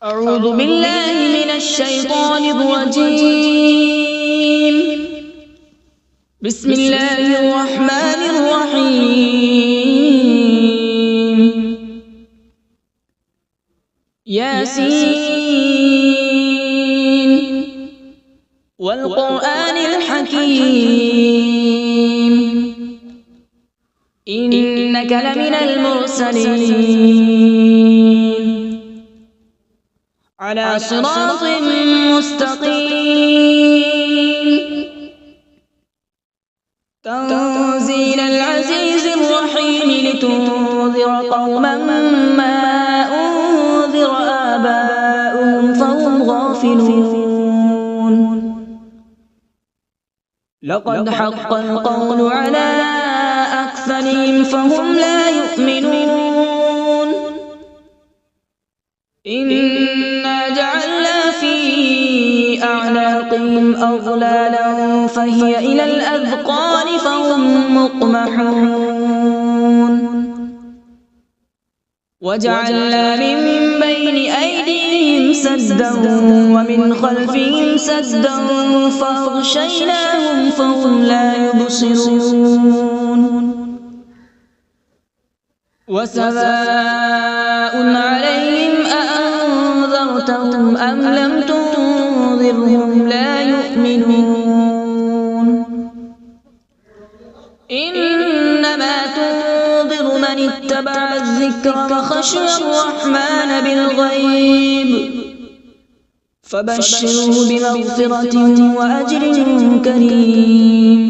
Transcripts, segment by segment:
أعوذ بالله من الشيطان الرجيم. بسم الله الرحمن الرحيم. ياسين والقرآن الحكيم إنك لمن المرسلين على صراط مستقيم. تنزيل العزيز الرحيم لتنذر قوما ما أنذر آباؤهم فهم غافلون. لقد حق القول على أكثرهم فهم لا يؤمنون. إنا جعلنا في أعناقهم أغلالا فهي إلى الأذقان فهم مقمحون. وجعلنا من بين أيديهم سدا ومن خلفهم سدا فأغشيناهم فهم لا يبصرون. وسواء عليهم أأنذرتهم أم لم تنذرهم لا يؤمنون. إنما تنذر من اتبع الذكر وخشي الرحمن بالغيب فبشره بمغفرة وأجر كريم.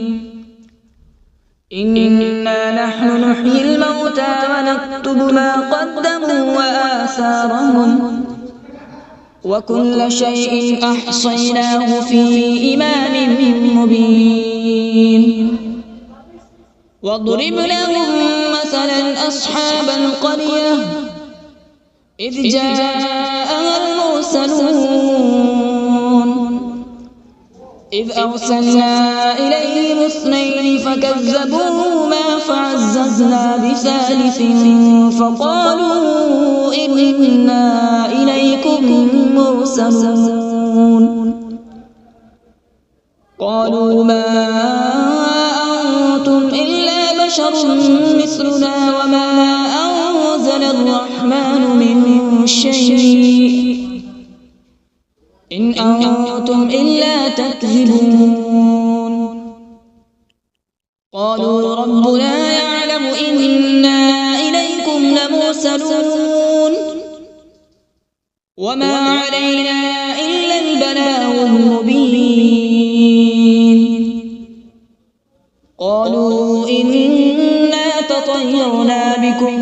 إنا نحن نحيي الموتى ونكتب ما قدموا وآثارهم وكل شيء أحصيناه في إمام مبين. واضرب لهم مثلا أصحاب القرية إذ جاءها المرسلون إذ أرسلنا إليهم اثنين فكذبوهما فعززنا بثالث فقالوا إنا إليكم مرسلون. قالوا ما أنتم إلا بشر مثلنا وما أنزل الرحمن من شيء إن أنتم إلا تكذبون. قالوا ربنا يعلم إنا إليكم لمرسلون وما علينا إلا البلاغ المبين. قالوا إنا تطيرنا بكم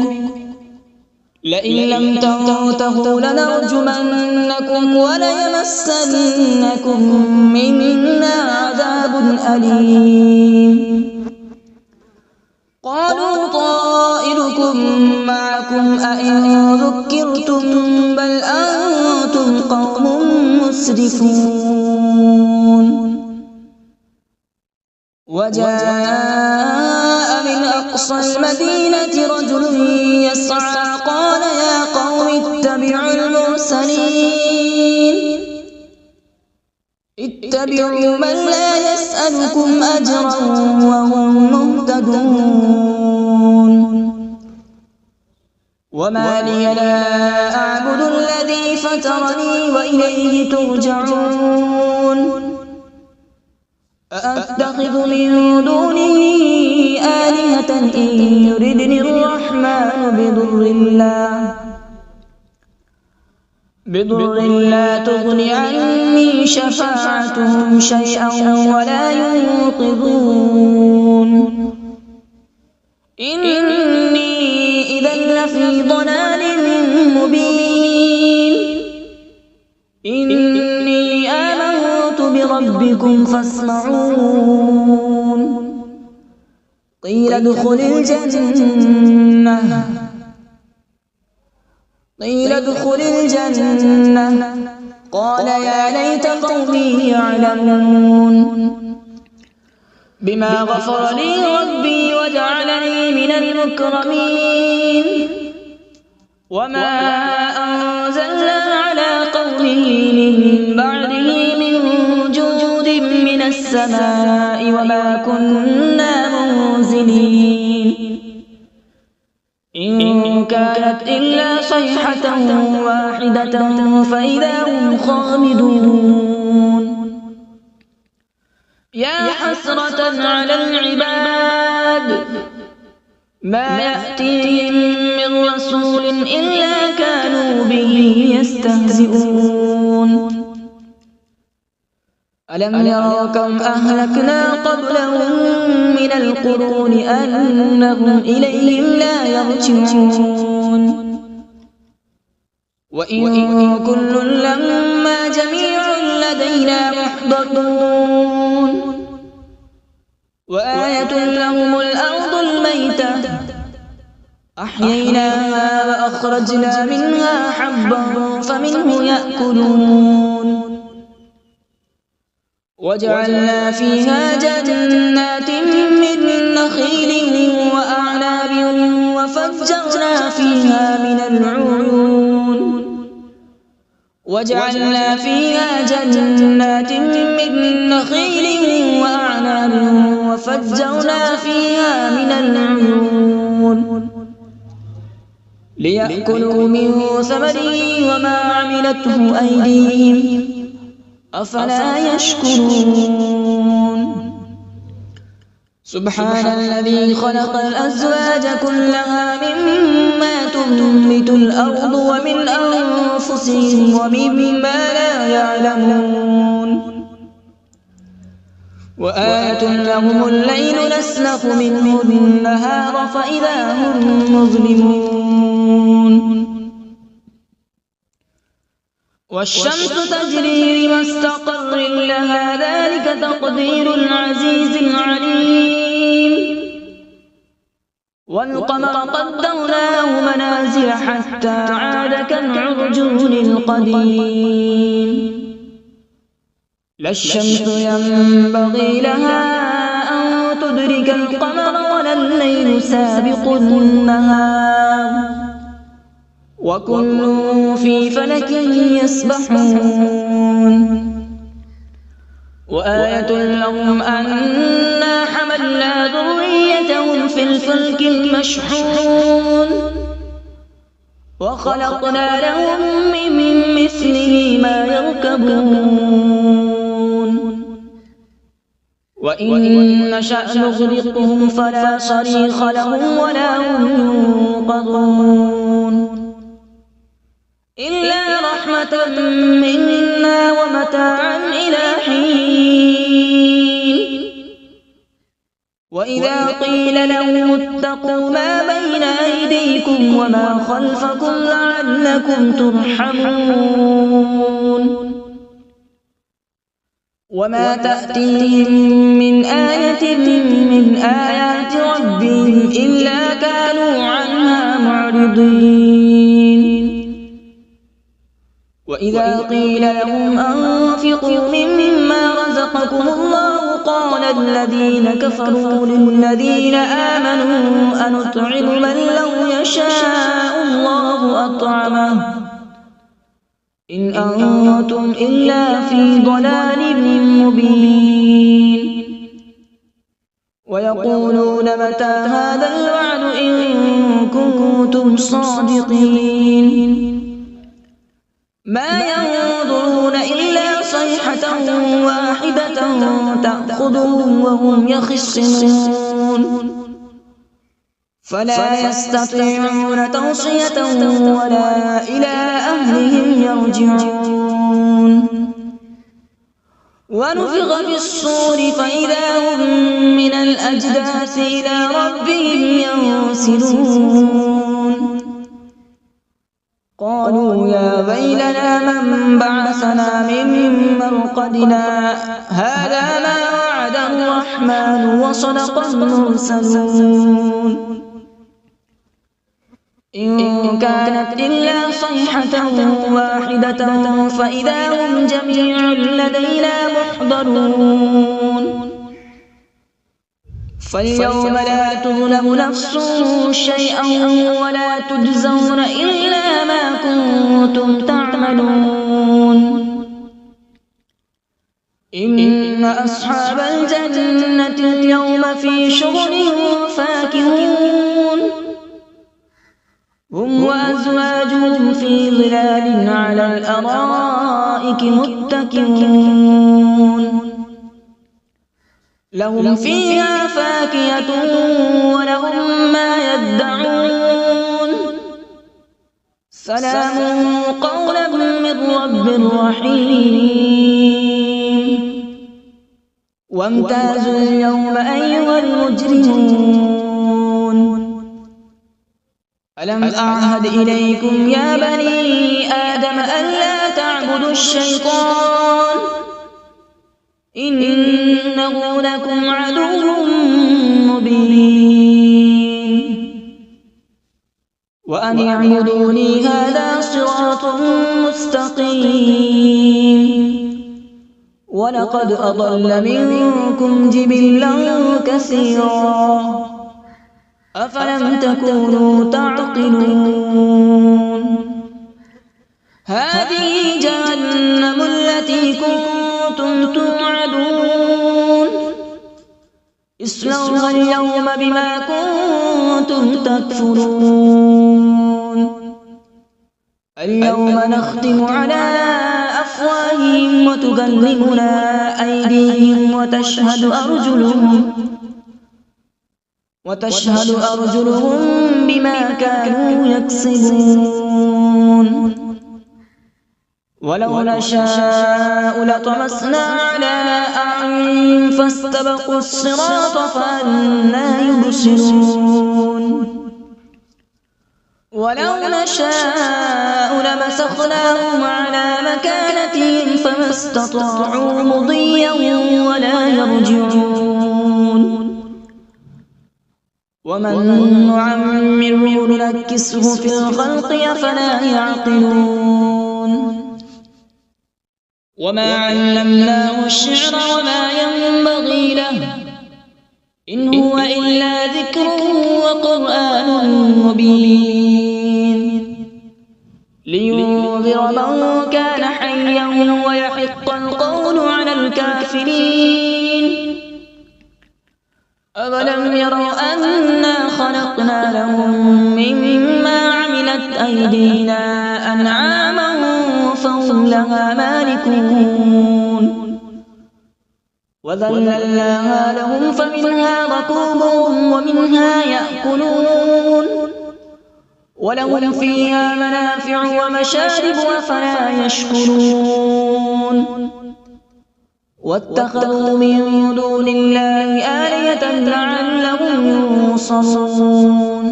لئن لم تنتهوا لنرجمنكم وليمسنكم منا عذاب أليم. قالوا طائركم معكم أئن ذكرتم بل أنتم قوم مسرفون. وجاء من أقصى المدينة رجل يسعى قال يا قوم اتبعوا المرسلين اتبعوا من لا يسألكم أجرا وهم مهتدون. وما لي لا أعبد الذي فطرني وإليه ترجعون. أأتخذ من دونه آلهة إن يردني الرحمن بضر لا تغن عني شفاعتهم شيئا ولا ينقذون. إني إذا لفي ضلال مبين. إني آمنت بربكم فاسمعون. قيل ادخل الجنة قال يا ليت قومي يعلمون. بما غفر لي ربي وجعلني من المكرمين. وما أنزلنا على من بعده من جود من السماء وما كنا منزلين إن كانت إلا صيحة واحدة فإذا هم خامدون يا حسرة على العباد ما يأتيهم من رسول إلا كانوا به يستهزئون ألم يروا كم أهلكنا قبلهم من القرون أنهم إليهم لا يرجعون وإن كل لما جميع لدينا محضرون وآية لهم الأرض الميتة أحييناها وأخرجنا منها حبا فمنه يأكلون وجعلنا فيها جنات من نخيل وأعناب وفجرنا فيها من العيون ليأكلوا من ثمره وما عملته أيديهم أفلا يشكرون سبحان الذي خلق الأزواج كلها مما تنبت الأرض ومن أنفسهم ومما لا يعلمون وآية لهم الليل نسلخ منه النهار فإذا هم مظلمون والشمس تجري لمستقر لها ذلك تقدير العزيز العليم والقمر قدرناه منازل حتى عاد كالعرجون القديم لا الشمس ينبغي لها أن تدرك القمر ولا الليل سابق النهار وكل في فلك يسبحون وآية لهم أنا حملنا ذريتهم في الفلك المشحون وخلقنا لهم من مثله ما يركبون وإن نشأ نغرقهم فلا صريخ لهم ولا هم ينقذون إلا رحمة منا ومتاعا إلى حين وإذا قيل لهم اتقوا ما بين أيديكم وما خلفكم لعلكم ترحمون وما تأتيهم من آية من آيات ربهم إلا كانوا عنها معرضين وإذا قيل لهم أنفقوا مما رزقكم الله قال الذين كفروا للذين آمنوا أنطعم من لو يشاء الله أطعمه إن أنتم إلا في ضلال مبين ويقولون متى هذا الوعد إن كنتم صادقين ما ينظرون إلا صيحة واحدة تأخذهم وهم يخصمون فلا يستطيعون توصية ولا إلى أهلهم يرجعون ونفخ في الصور فإذا هم من الأجداث إلى ربهم ينسلون قالوا يا ويلنا من بعثنا من مرقدنا هذا ما وعد الرحمن وصدق المرسلون إن كانت إلا صيحة واحدة فإذا هم جميع لدينا محضرون فاليوم لا تظلم نفس شيئا ولا تجزون إلا ما كنتم تعملون إن أصحاب الجنة اليوم في شغل فاكهون هم وأزواجهم في ظلال على الأرائك متكئون لهم فيها فاكهة ولهم ما يدعون سلام قولا من رب رحيم وامتازوا اليوم أيها المجرمون ألم أعهد إليكم يا بني آدم ألا تعبدوا الشيطان إنه لكم عدو مبين وأن اعبدوني هذا صراط مستقيم ولقد أضل منكم جبلا كثيرا أفلم تكونوا تعقلون هذه جهنم التي كنتم توعدون اصلوها اليوم بما كنتم تكفرون اليوم نختم على أفواههم وتكلمنا أيديهم وتشهد أرجلهم بما كانوا يكسبون ولو نشاء لطمسنا على أعينهم فاستبقوا الصراط فأنى يبصرون ولو نشاء لمسخناهم على مكانتهم فما استطاعوا مضيا ولا يرجعون ومن نعمره ننكسه في الخلق أفلا يعقلون وما علمناه الشعر وما ينبغي له إن هو إلا ذكر وقرآن مبين لينذر من كان حيا ويحق القول على الكافرين أولم يروا أنا خلقنا لهم مما عملت أيدينا أنعاما فهم لها مالكون وذللناها لهم فمنها ركوبهم ومنها يأكلون ولهم فيها منافع ومشارب أفلا يشكرون واتخذوا من دون الله آلهة لعلهم ينصرون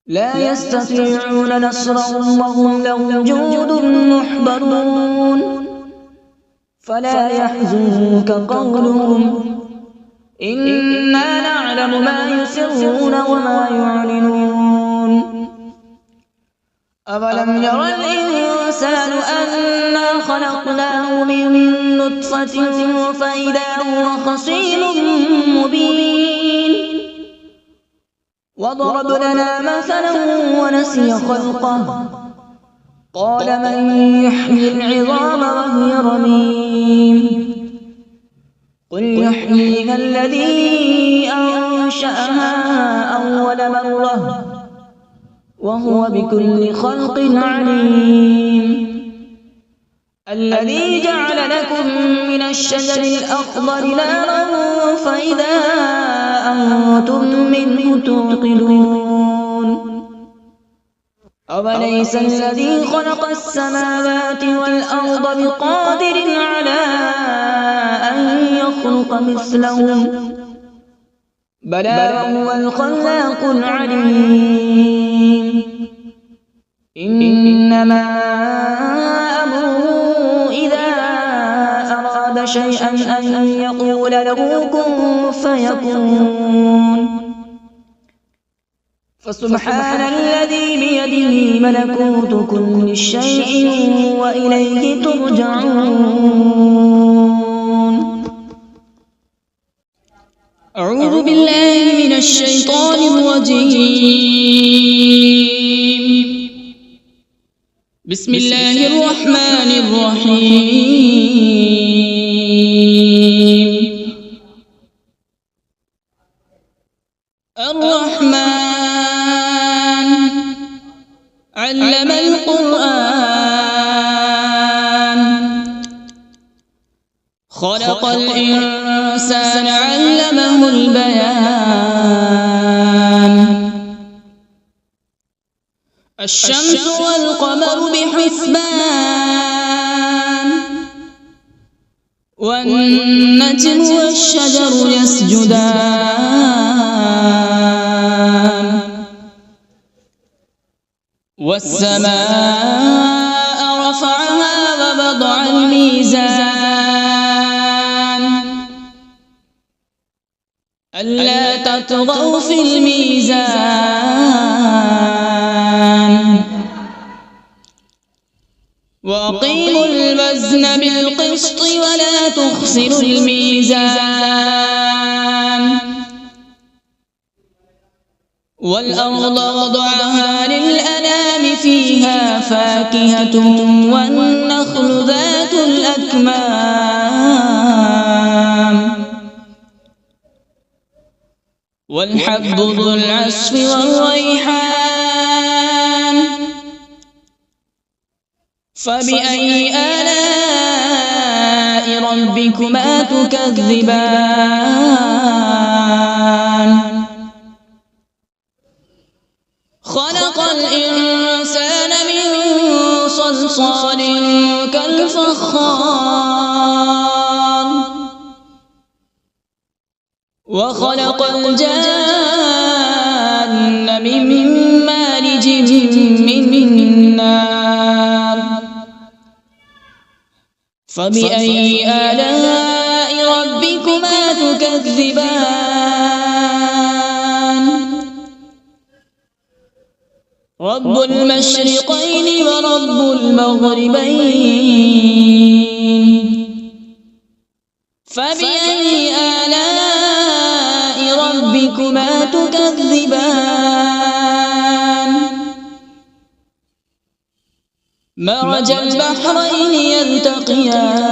لا يستطيعون نصرهم وهم لهم جند محضرون فلا يحزنك قولهم إنا نعلم ما يسرون وما يعلنون أولم ير الإنسان أنا خلقناه من نطفة فإذا هو خصيم مبين وضرب لنا مثلا ونسي خلقه قال من يحيي العظام وهي رميم قل يحييها الذي أنشأها أول مرة وهو بكل خلق عليم الذي جعل لكم من الشجر الأخضر نارا فإذا أنتم منه توقدون أوليس الذي خلق السماوات والأرض بقادر على أن يخلق مثلهم بلى وهو الخلاق العليم إنما أمره إذا أراد شيئا أن يقول له كن فيكون فسبحان الذي بيده ملكوت كل شيء وإليه ترجعون أعوذ بالله من الشيطان الرجيم بسم الله الرحمن الرحيم. الرحمن علم القرآن، خلق الإنسان علمه البيان. الشمس والقمر بحسبان، والنجم والشجر يسجدان. والسماء رفعها ووضع الميزان، ألا تطغوا في الميزان. وأقيموا الوزن بالقسط ولا تخسروا الميزان. والأرض وضعها للأنام، فيها فاكهة والنخل ذات الأكمام، والحب ذو العصف والريحان. فبأي آلاء ربكما تكذبان؟ خلق الإنسان من صلصال كالفخار، وخلق الجان من مارج من نار. فبأي آلاء ربكما تكذبان؟ رب المشرقين ورب المغربين. فبأي آلاء ربكما تكذبان؟ مرج البحرين يلتقيان،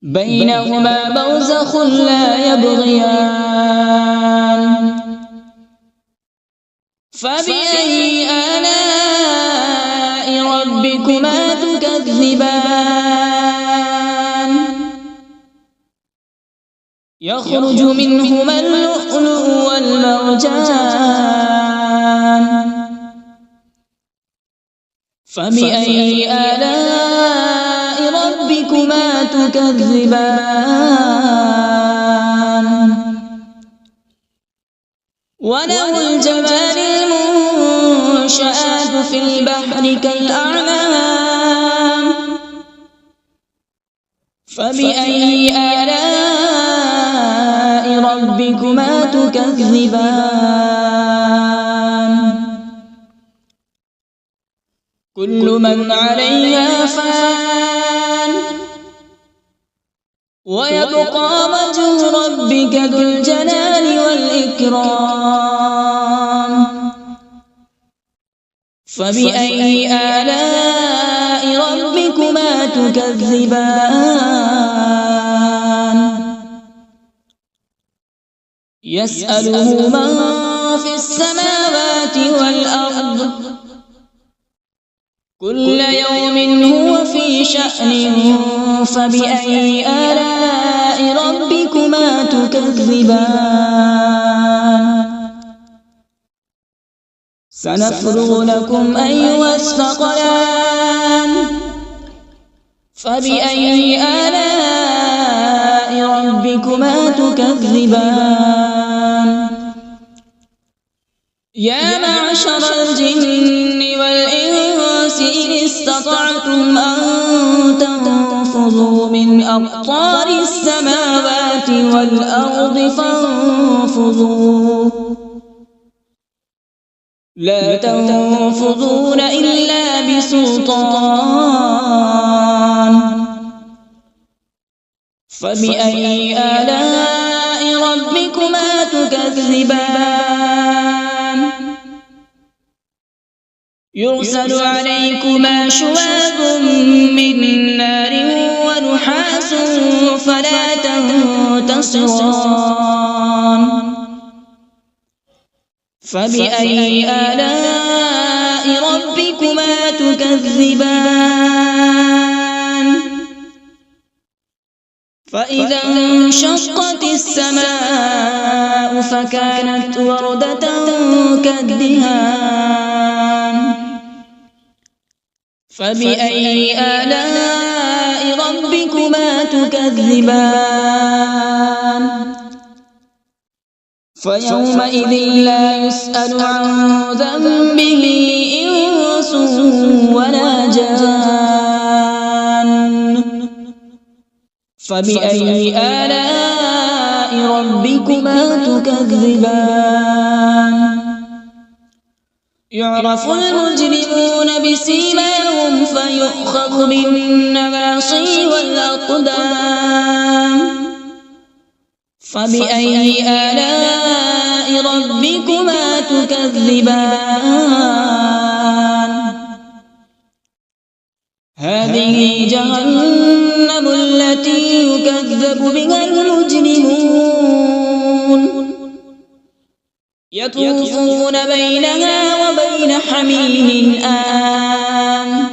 بينهما برزخ لا يبغيان. فبأي آلاء ربكما تكذبان؟ يخرج منهما اللؤلؤ والمرجان. فبأي آلاء ربكما تكذبان؟ وله الجوار المنشآت في البحر كالأعلام. فبأي آلاء ربكما تكذبان؟ كل من عليها فان، ويبقى وجه ربك ذو الجلال والإكرام. فبأي آلاء ربكما تكذبان؟ يسأله من في السماوات والأرض، كل يوم هو في شأن. فبأي آلاء ربكما تكذبان؟ سنفرغ لكم أيها الثقلان. فبأي آلاء ربكما تكذبان؟ يا معشر الجن والإنس إن استطعتم أن تنفذوا من أقطار السماوات والأرض فانفذوا، لا تنفذون إلا بسلطان. فبأي آلاء ربكما تكذبان؟ يرسل عليكما شواظ من نار ونحاس فلا تنتصران فبأي آلاء ربكما تكذبان فإذا انشقت السماء فكانت وردة كالدهان فبأي آلاء ربكما تكذبان فيومئذ لا يسأل عن ذنبه إنس ولا جان فبأي آلاء ربكما تكذبان يعرف المجرمون بسيماهم فيؤخذ بالنواصي والأقدام فبأي آلاء ربكما تكذبان هذه جهنم التي يكذب بها المجرمون يطوفون بينها وبين حميم آن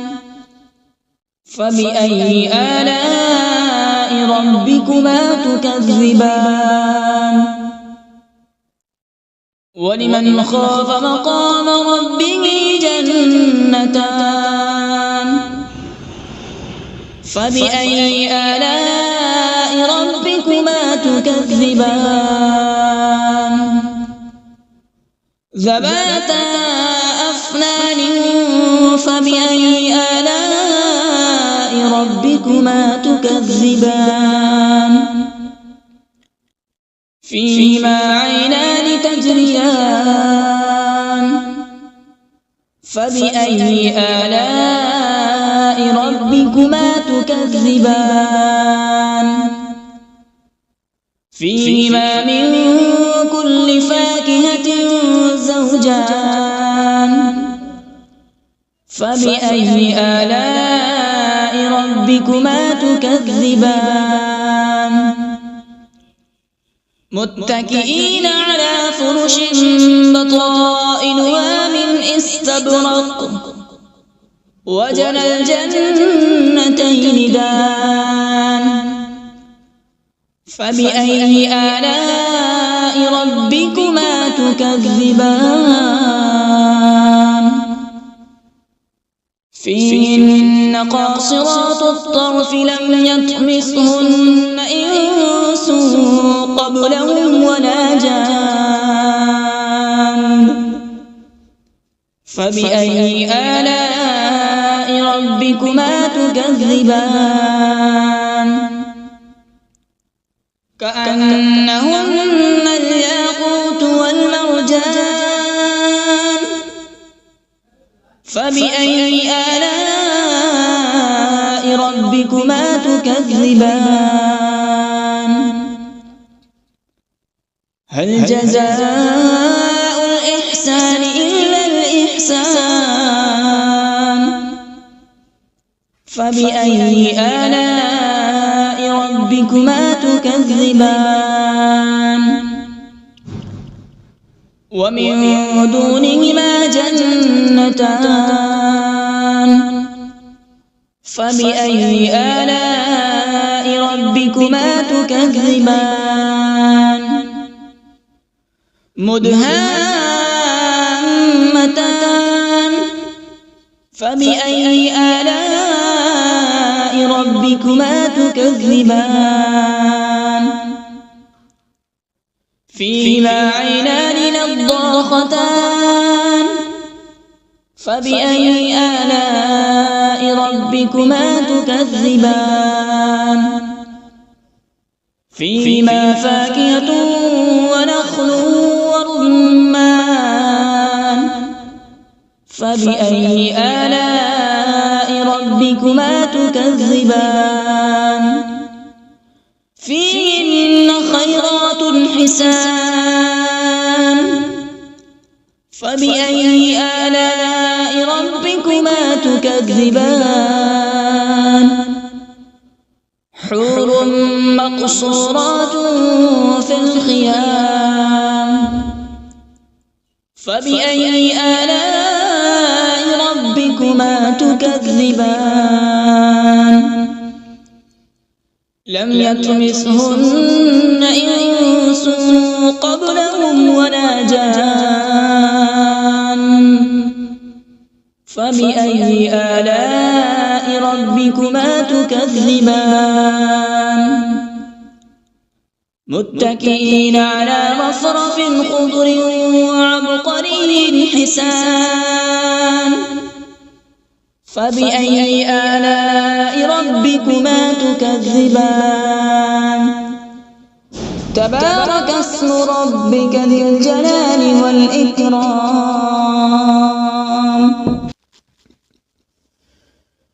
فبأي آلاء ربكما تكذبان ولمن خاف مقام ربه جنتان فبأي آلاء ربكما تكذبان ذواتا أفنان فبأي آلاء ربكما تكذبان فيهما عينان تجريان فبأي آلاء ربكما تكذبان فيهما من كل فاكهة زوجان فبأي آلاء ربكما تكذبان متكئين على فرش بطائنها من استبرق وجنى الجنتين دان فبأي آلاء ربكما تكذبان فيهن قاصرات الطرف لم يطمثهن إنس قبلهم ولا جان فبأي آلاء ربكما تكذبان كأنهن الياقوت والمرجان فبأي آلاء ربكما تكذبان هل جزاء الإحسان إلا الإحسان فبأي آلاء ربكما تكذبان ومن دونهما جنتان فبأي آلاء ربكما تكذبان مدهامتان فبأي آلاء ربكما تكذبان فيهما عينان نضاختان فبأي آلاء ربكما تكذبان فيهما فاكهة ونخل ورمان فبأي آلاء ربكما تكذبان فيهن خيرات حسان فبأي آلاء ربكما ربكما تكذبان حور مقصورات في الخيام فبأي آلاء ربكما تكذبان لم يطمثهن إنس قبلهم ولا جان فبأي آلاء ربكما تكذبان متكئين على رفرف خضر وعبقري حسان فبأي آلاء ربكما تكذبان تبارك اسم ربك ذي الجلال والإكرام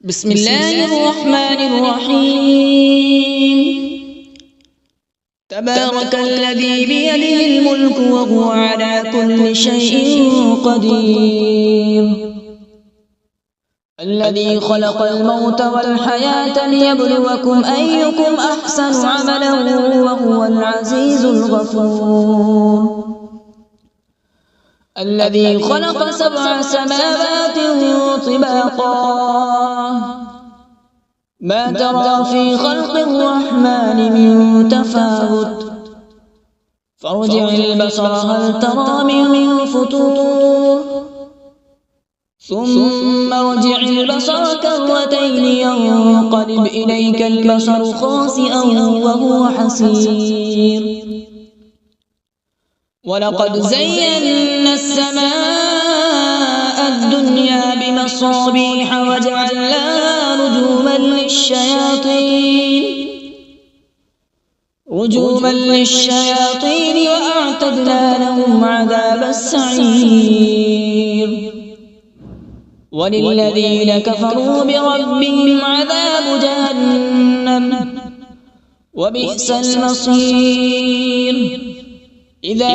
بسم الله الرحمن الرحيم تبارك الذي بيده الملك وهو على كل شيء قدير الذي خلق الموت والحياة ليبلوكم أيكم أحسن عملا وهو العزيز الغفور الذي خلق 7 سماوات طباقا ما ترى في خلق الرحمن من تفاوت فارجع البصر هل ترى من فطور ثم ارجع البصر كرتين ينقلب إليك البصر خاسئا وهو حسير ولقد زينا السماء الدنيا بمصابيح وجعلناها رجوما للشياطين وأعتدنا لهم عذاب السعير وللذين كفروا بربهم عذاب جهنم وبئس المصير إذا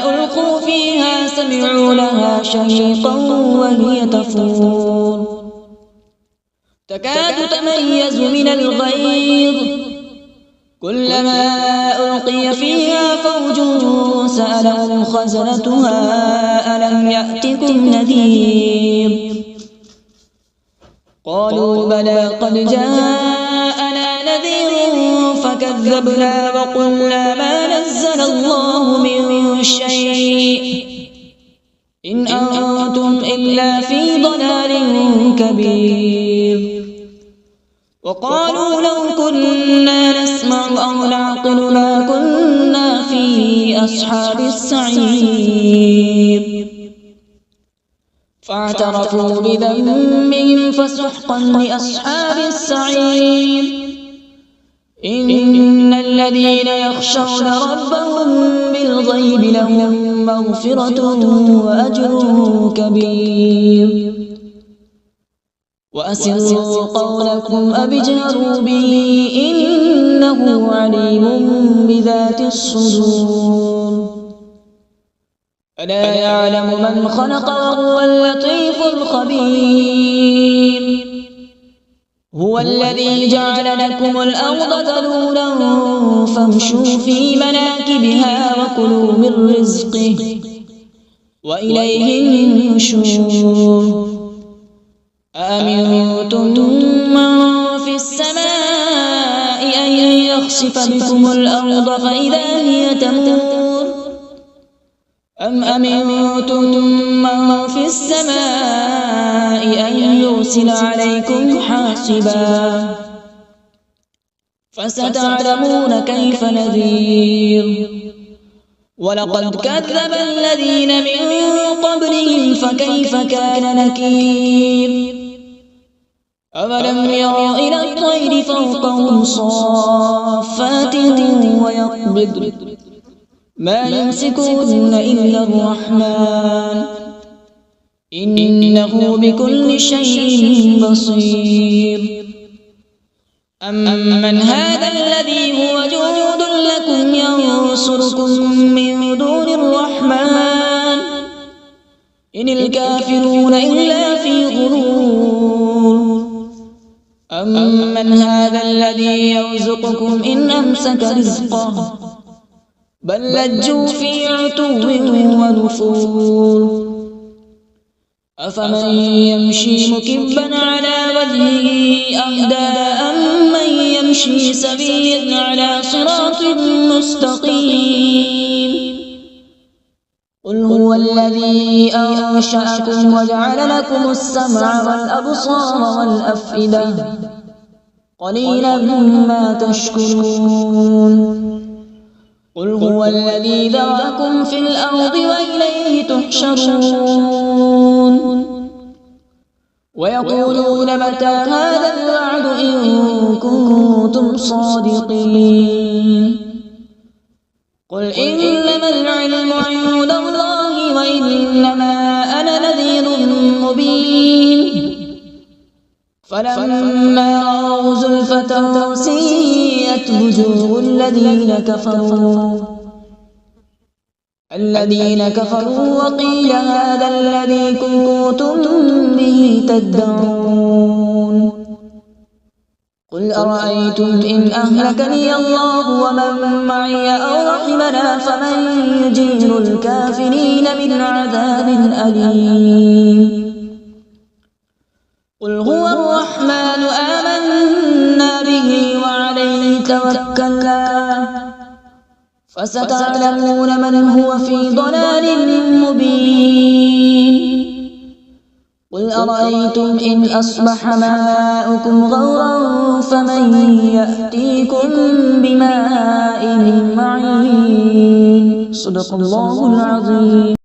ألقوا فيها سمعوا لها شهيقا وهي تفور تكاد تميز من الغيظ كلما ألقي فيها فوج سألهم خزنتها ألم يأتكم نذير قالوا بلى قد جاءنا نذير فكذبنا وقلنا ما نزل الله من شيء إن أنتم إلا في ضلال كبير وقالوا لو كنا نسمع أو نعقل ما كنا في أصحاب السعير فاعترفوا بذنبهم فسحقا لأصحاب السعير إن الذين يخشون ربهم بالغيب لهم مغفرة وأجر كبير وأسروا قولكم أو اجهروا به إنه عليم بذات الصدور ألا يعلم من خلق وهو اللطيف الخبير هو الذي جعل لكم الأرض ذلولا فامشوا في مناكبها وكلوا من رزقه وإليه النشور أأمنتم من في السماء أن يخسف بكم الأرض فإذا هي تمور أم أمنتم من في السماء أن يرسل عليكم حاصبا فستعلمون كيف نذير ولقد كذب الذين من قبلهم فكيف كان نكير أولم يروا إلى الطير فوقهم صافات ويقبض ما يمسكون إلا الرحمن إنه بكل شيء بصير أمن هذا الذي هو جند لكم ينصركم من دون الرحمن إن الكافرون إلا في غرور أمن هذا الذي يرزقكم إن أمسك رزقه بل لجوا في عتو ونفور أفمن يمشي مكبا على وجهه أهدى أمن يمشي سويا على صراط مستقيم قل هو الذي أنشأكم وجعل لكم السمع والأبصار والأفئدة قليلا ما تشكرون قل هو الذي ذرأكم في الأرض وإليه تحشرون ويقولون متى هذا الوعد إن كنتم صادقين قل إنما العلم عند الله وإنما أنا نذير مبين فلما رأوا زلفة سيئت وجوه الذين كفروا وقيل هذا الذي كنتم به تدعون قل أرأيتم إن أهلكني الله ومن معي أو رحمنا فمن يجير الكافرين من عذاب أليم قل هو الرحمن آمنا به وعليه توكلنا فستعلمون من هو في ضلال مبين قل أرأيتم إن أصبح ماؤكم غورا فمن يأتيكم بماء معين صدق الله العظيم.